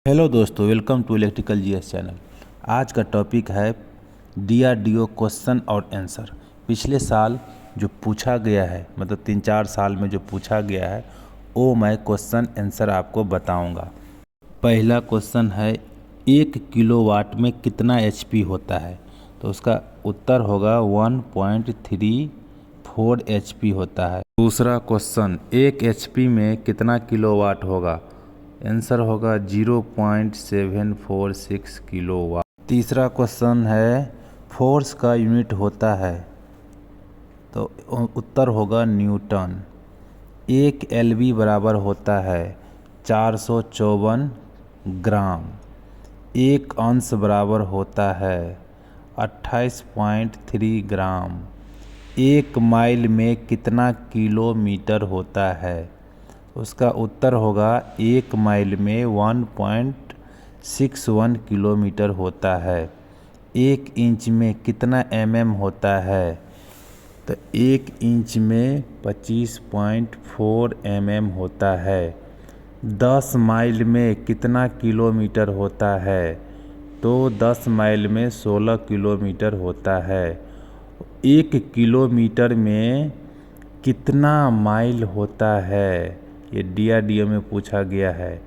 Hello दोस्तों, welcome to electrical GS channel. आज का टॉपिक है डीआरडीओ क्वेश्चन और आंसर। पिछले साल जो पूछा गया है, मतलब 3-4 साल में जो पूछा गया है, वो मैं क्वेश्चन आंसर आपको बताऊंगा। पहला क्वेश्चन है 1 किलोवाट में कितना एचपी होता है। तो उसका उत्तर होगा 1.34 एचपी होता है। दूसरा क्वेश्चन 1 एचपी में कितना किलोवाट होगा। आंसर होगा 0.746 किलोवाट। तीसरा क्वेश्चन है फोर्स का यूनिट होता है, तो उत्तर होगा न्यूटन। 1 एलबी बराबर होता है 454 ग्राम। 1 अंश बराबर होता है 28.3 ग्राम। 1 माइल में कितना किलोमीटर होता है। उसका उत्तर होगा 1 माइल में 1.61 किलोमीटर होता है। 1 इंच में कितना एमएम होता है। तो 1 इंच में 25.4 एमएम होता है। 10 माइल में कितना किलोमीटर होता है। तो 10 माइल में 16 किलोमीटर होता है। 1 किलोमीटर में कितना माइल होता है, ये डीआरडीओ में पूछा गया है।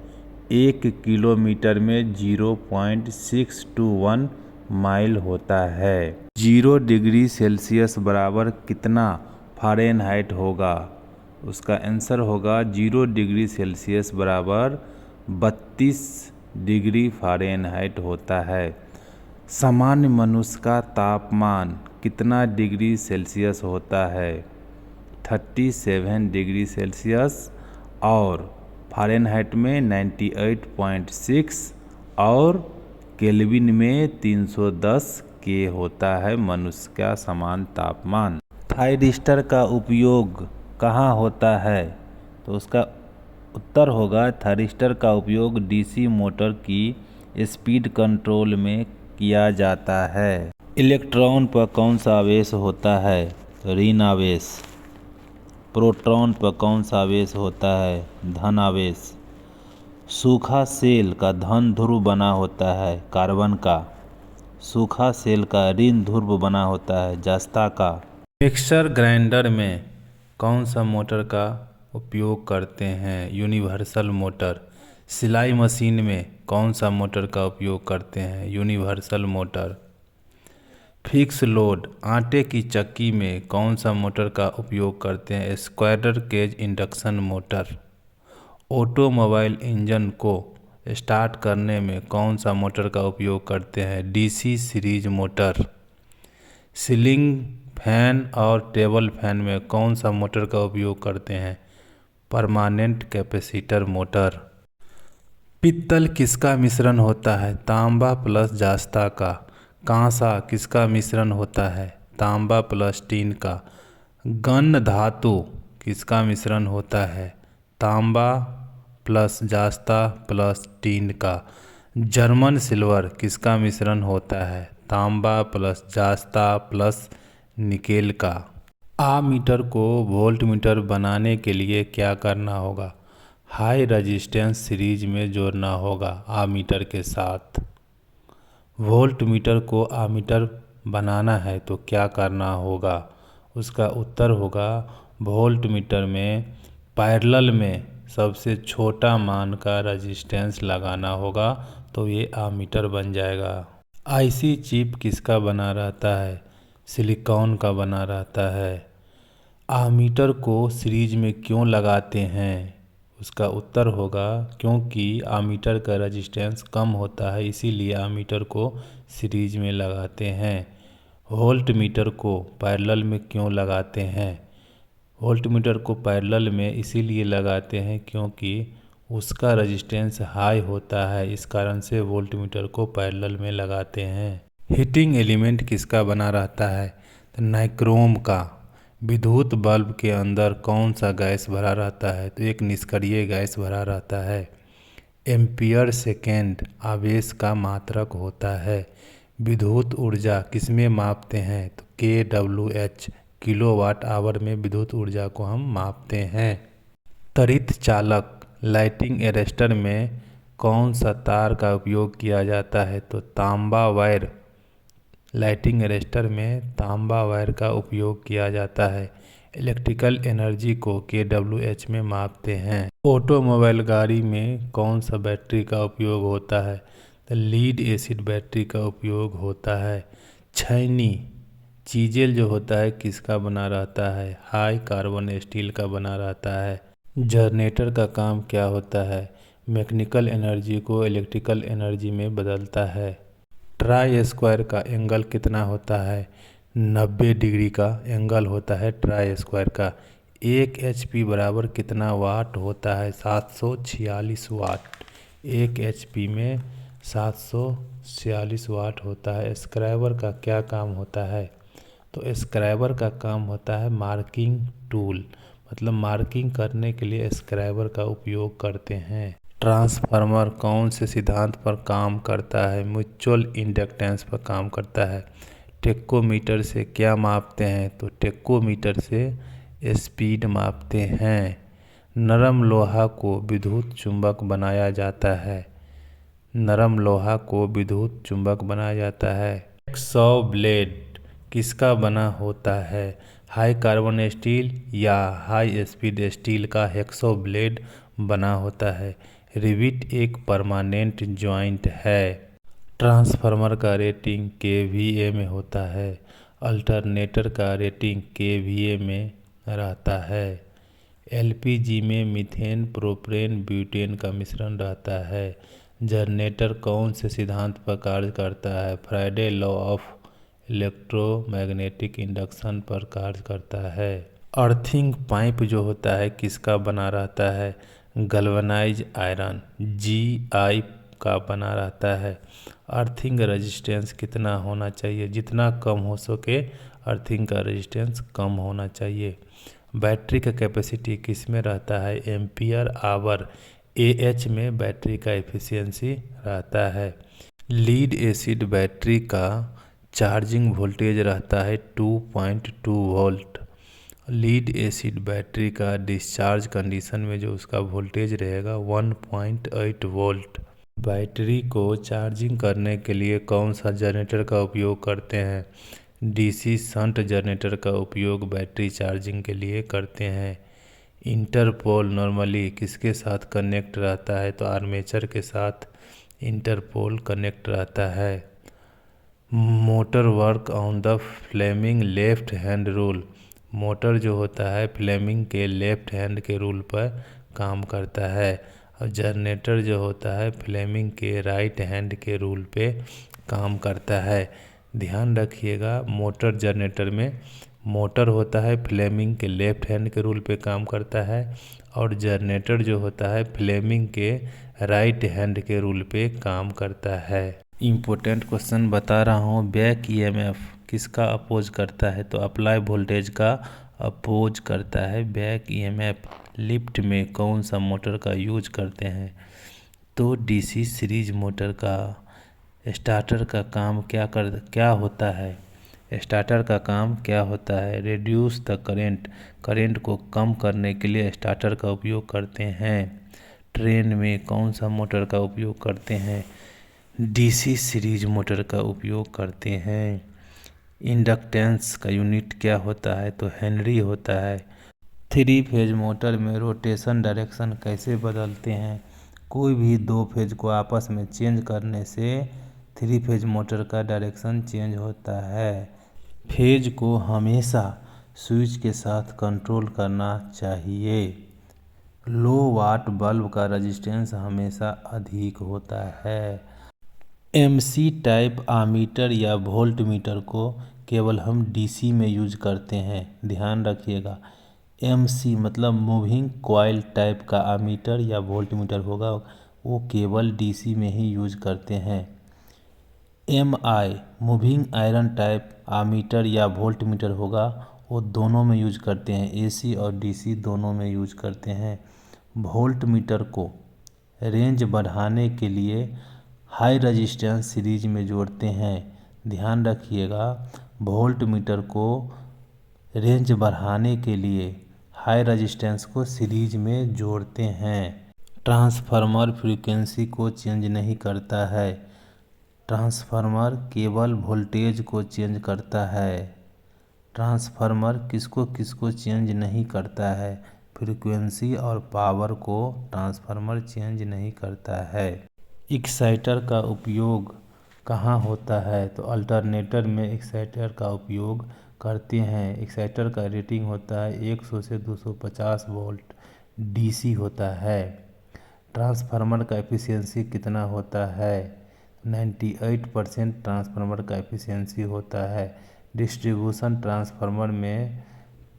1 किलोमीटर में 0.621 माइल होता है। 0 डिग्री सेल्सियस बराबर कितना फ़ारेनहाइट होगा। उसका आंसर होगा 0 डिग्री सेल्सियस बराबर 32 डिग्री फ़ारेनहाइट होता है। सामान्य मनुष्य का तापमान कितना डिग्री सेल्सियस होता है। 37 डिग्री सेल्सियस और फ़ारेनहाइट में 98.6 और केल्विन में 310 के होता है मनुष्य का सामान्य तापमान। थायरिस्टर का उपयोग कहाँ होता है। तो उसका उत्तर होगा थायरिस्टर का उपयोग डीसी मोटर की स्पीड कंट्रोल में किया जाता है। इलेक्ट्रॉन पर कौन सा आवेश होता है। तो ऋण आवेश। प्रोटॉन पर कौन सा आवेश होता है। धन आवेश। सूखा सेल का धन ध्रुव बना होता है कार्बन का। सूखा सेल का ऋण ध्रुव बना होता है जस्ता का। मिक्सर ग्राइंडर में कौन सा मोटर का उपयोग करते हैं। Universal motor. सिलाई मशीन में कौन सा मोटर का उपयोग करते हैं। Universal motor. फिक्स लोड आटे की चक्की में कौन सा मोटर का उपयोग करते हैं। Square cage induction motor. Automobile engine को स्टार्ट करने में कौन सा मोटर का उपयोग करते हैं। DC series motor. Ceiling fan और टेबल फैन में कौन सा मोटर का उपयोग करते हैं। Permanent capacitor motor. पित्तल किसका मिश्रण होता है। तांबा प्लस जस्ता का। कांसा किसका मिश्रण होता है। तांबा प्लस टीन का। गन धातु किसका मिश्रण होता है। तांबा प्लस जस्ता प्लस टीन का। जर्मन सिल्वर किसका मिश्रण होता है। तांबा प्लस जस्ता प्लस निकेल का। आमीटर को वोल्टमीटर बनाने के लिए क्या करना होगा। हाई रेजिस्टेंस सीरीज में जोड़ना होगा आमीटर के साथ। वोल्टमीटर को आमीटर बनाना है तो क्या करना होगा। उसका उत्तर होगा वोल्टमीटर में पैरेलल में सबसे छोटा मान का रेजिस्टेंस लगाना होगा, तो ये आमीटर बन जाएगा। आईसी चिप किसका बना रहता है। सिलिकॉन का बना रहता है। आमीटर को सीरीज में क्यों लगाते हैं। उसका उत्तर होगा क्योंकि आमीटर का रेजिस्टेंस कम होता है, इसीलिए आमीटर को सीरीज में लगाते हैं। वोल्टमीटर को पैरेलल में क्यों लगाते हैं। वोल्टमीटर को पैरेलल में इसीलिए लगाते हैं क्योंकि उसका रेजिस्टेंस हाई होता है, इस कारण से वोल्टमीटर को पैरेलल में लगाते हैं। हीटिंग एलिमेंट किसका बना रहता है। तो नाइक्रोम का। विद्युत बल्ब के अंदर कौन सा गैस भरा रहता है। तो एक निष्क्रिय गैस भरा रहता है। एम्पियर सेकेंड आवेश का मात्रक होता है। विद्युत ऊर्जा किसमें मापते हैं। तो kWh किलोवाट आवर में विद्युत ऊर्जा को हम मापते हैं। त्वरित चालक लाइटिंग अरेस्टर में कौन सा तार का उपयोग किया जाता है? तो तांबा वायर। लाइटिंग अरेस्टर में तांबा वायर का उपयोग किया जाता है। इलेक्ट्रिकल एनर्जी को kWh में मापते हैं। ऑटोमोबाइल गाड़ी में कौन सा बैटरी का उपयोग होता है? तो लीड एसिड बैटरी का उपयोग होता है। छैनी चीजेल जो होता है किसका बना रहता है? हाई कार्बन स्टील का बना रहता है। जनरेटर का काम क्या होता है? मैकेनिकल एनर्जी को इलेक्ट्रिकल एनर्जी में बदलता है। ट्राई स्क्वायर का एंगल कितना होता है? 90 डिग्री का एंगल होता है ट्राई स्क्वायर का। 1 HP बराबर कितना वाट होता है? 746 वाट। 1 HP में 746 वाट होता है। स्क्राइबर का क्या काम होता है? तो स्क्राइबर का काम होता है मार्किंग टूल, मतलब मार्किंग करने के लिए स्क्राइबर का उपयोग करते हैं। ट्रांसफार्मर कौन से सिद्धांत पर काम करता है? म्यूचुअल इंडक्टेंस पर काम करता है। टेकोमीटर से क्या मापते हैं? तो टेकोमीटर से स्पीड मापते हैं। नरम लोहा को विद्युत चुंबक बनाया जाता है। नरम लोहा को विद्युत चुंबक बनाया जाता है। हैक्सॉ ब्लेड किसका बना होता है? हाई कार्बन स्टील या हाई स्पीड स्टील का हैक्सॉ ब्लेड बना होता है। रिविट एक परमानेंट जॉइंट है। ट्रांसफार्मर का रेटिंग kVA में होता है। अल्टरनेटर का रेटिंग kVA में रहता है। LPG में मीथेन, प्रोपेन, ब्यूटेन का मिश्रण रहता है। जनरेटर कौन से सिद्धांत पर कार्य करता है? Faraday law of electromagnetic induction पर कार्य करता है। अर्थिंग पाइप जो होता है किसका बना रहता है? गैल्वेनाइज आयरन GI का बना रहता है। अर्थिंग रेजिस्टेंस कितना होना चाहिए? जितना कम हो सके अर्थिंग का रेजिस्टेंस कम होना चाहिए। बैटरी का कैपेसिटी किस में रहता है? Ampere hour. AH में बैटरी का एफिशिएंसी रहता है। लीड एसिड बैटरी का चार्जिंग वोल्टेज रहता है 2.2 वोल्ट। लीड एसिड बैटरी का डिस्चार्ज कंडीशन में जो उसका वोल्टेज रहेगा 1.8 वोल्ट। बैटरी को चार्जिंग करने के लिए कौन सा जनरेटर का उपयोग करते हैं? DC शंट जनरेटर का उपयोग बैटरी चार्जिंग के लिए करते हैं। इंटरपोल नॉर्मली किसके साथ कनेक्ट रहता है? तो आर्मेचर के साथ इंटरपोल कनेक्ट रहता है। Motor work on the Fleming left hand rule. Motor जो होता है फ्लेमिंग के लेफ्ट हैंड के रूल पर काम करता है। और जनरेटर जो होता है फ्लेमिंग के राइट हैंड के रूल पे काम करता है। ध्यान रखिएगा, मोटर जनरेटर में मोटर होता है फ्लेमिंग के लेफ्ट हैंड के रूल पे काम करता है और जनरेटर जो होता है फ्लेमिंग के राइट हैंड के रूल पे काम करता है। इम्पोर्टेंट क्वेश्चन बता रहा हूँ। बैक EMF किसका अपोज करता है? तो अप्लाई वोल्टेज का अपोज करता है बैक EMF। लिफ्ट में कौन सा मोटर का यूज करते हैं? तो DC सीरीज मोटर का। स्टार्टर का काम क्या होता है? स्टार्टर का काम क्या होता है? Reduce the current. करेंट को कम करने के लिए स्टार्टर का उपयोग करते हैं। ट्रेन में कौन सा मोटर का उपयोग करते हैं? DC सीरीज मोटर का उपयोग करते हैं। इंडक्टेंस का यूनिट क्या होता है? तो हेनरी होता है। 3 फेज मोटर में रोटेशन डायरेक्शन कैसे बदलते हैं? कोई भी 2 फेज को आपस में चेंज करने से 3 फेज मोटर का डायरेक्शन चेंज होता है। फेज को हमेशा स्विच के साथ कंट्रोल करना चाहिए। लो वाट बल्ब का रेजिस्टेंस हमेशा अधिक होता है। MC टाइप आमीटर या वोल्ट मीटर को केवल हम DC में यूज करते हैं। ध्यान रखिएगा, MC मतलब मूविंग कॉइल टाइप का आमीटर या वोल्ट मीटर होगा वो केवल DC में ही यूज करते हैं। MI moving iron type ammeter या वोल्ट मीटर होगा वो दोनों में यूज करते हैं। AC और DC दोनों में यूज करते हैं। वोल्ट मीटर को रेंज बढ़ाने के लिए हाई रेजिस्टेंस सीरीज में जोड़ते हैं। ध्यान रखिएगा, वोल्ट मीटर को रेंज बढ़ाने के लिए हाई रेजिस्टेंस को सीरीज में जोड़ते हैं। ट्रांसफार्मर फ्रीक्वेंसी को चेंज नहीं करता है। ट्रांसफार्मर केवल वोल्टेज को चेंज करता है। ट्रांसफार्मर किसको किसको चेंज नहीं करता है? फ्रीक्वेंसी और पावर को ट्रांसफार्मर चेंज नहीं करता है। एक्साइटर का उपयोग कहाँ होता है? तो अल्टरनेटर में एक्साइटर का उपयोग करते हैं। एक्साइटर का रेटिंग होता है 100 से 250 वोल्ट, डीसी होता है। ट्रांसफार्मर का एफिशिएंसी कितना होता है? 98% ट्रांसफार्मर का एफिशिएंसी होता है। डिस्ट्रीब्यूशन ट्रांसफार्मर में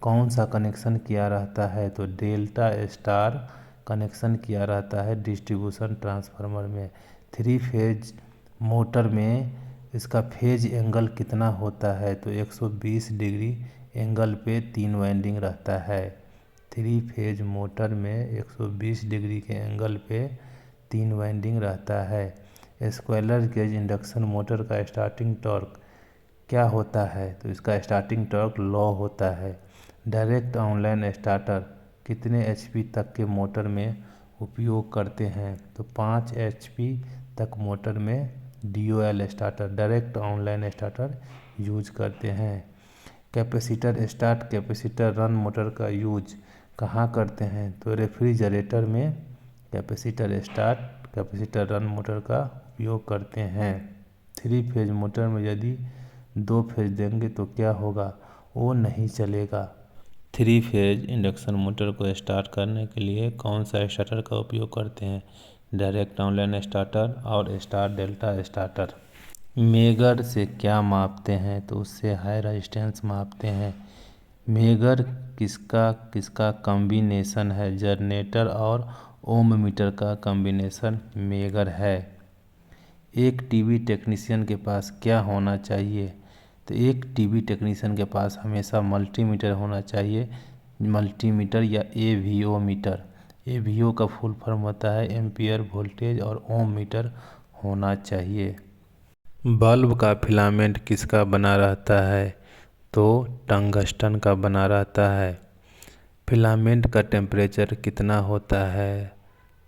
कौन सा कनेक्शन किया रहता है? तो डेल्टा स्टार कनेक्शन किया रहता है डिस्ट्रीब्यूशन ट्रांसफार्मर में। 3 फेज मोटर में इसका फेज एंगल कितना होता है? तो 120 डिग्री एंगल पे 3 वाइंडिंग रहता है। 3 फेज मोटर में 120 डिग्री के एंगल पे 3 वाइंडिंग रहता है। स्क्वेलर गेज इंडक्शन मोटर का स्टार्टिंग टॉर्क क्या होता है? तो इसका स्टार्टिंग टॉर्क लो होता है। डायरेक्ट ऑनलाइन स्टार्टर कितने एचपी तक के मोटर में उपयोग करते हैं? तो 5 एचपी तक मोटर में DOL starter, direct online starter use करते हैं। Capacitor start capacitor run motor का यूज कहाँ करते हैं? तो रेफ्रिजरेटर में capacitor start capacitor run motor का उपयोग करते हैं। 3 फेज मोटर में यदि 2 फेज देंगे तो क्या होगा? वो नहीं चलेगा। 3 फेज इंडक्शन मोटर को स्टार्ट करने के लिए कौन सा स्टार्टर का उपयोग करते हैं? डायरेक्ट ऑनलाइन स्टार्टर और स्टार डेल्टा स्टार्टर। मेगर से क्या मापते हैं? तो उससे हाई रेजिस्टेंस मापते हैं। मेगर किसका किसका कॉम्बिनेशन है? जनरेटर और ओम मीटर का कॉम्बिनेशन मेगर है। एक टीवी टेक्नीशियन के पास क्या होना चाहिए? तो एक टीवी टेक्नीशियन के पास हमेशा मल्टीमीटर होना चाहिए। मल्टीमीटर या AVO मीटर। AVO का फुल फॉर्म होता है एम्पियर वोल्टेज और ओम मीटर होना चाहिए। बल्ब का फिलामेंट किसका बना रहता है? तो टंगस्टन का बना रहता है। फिलामेंट का टेम्परेचर कितना होता है?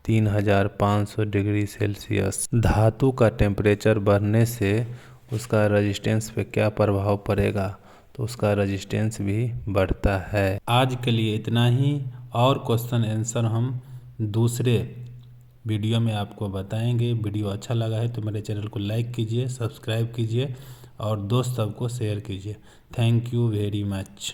3500 डिग्री सेल्सियस। धातु का टेम्परेचर बढ़ने से उसका रेजिस्टेंस पे क्या प्रभाव पड़ेगा? तो उसका रेजिस्टेंस भी बढ़ता है। आज के लिए इतना ही, और क्वेश्चन आंसर हम दूसरे वीडियो में आपको बताएंगे। वीडियो अच्छा लगा है तो मेरे चैनल को लाइक कीजिए, सब्सक्राइब कीजिए और दोस्त सबको शेयर कीजिए। Thank you very much.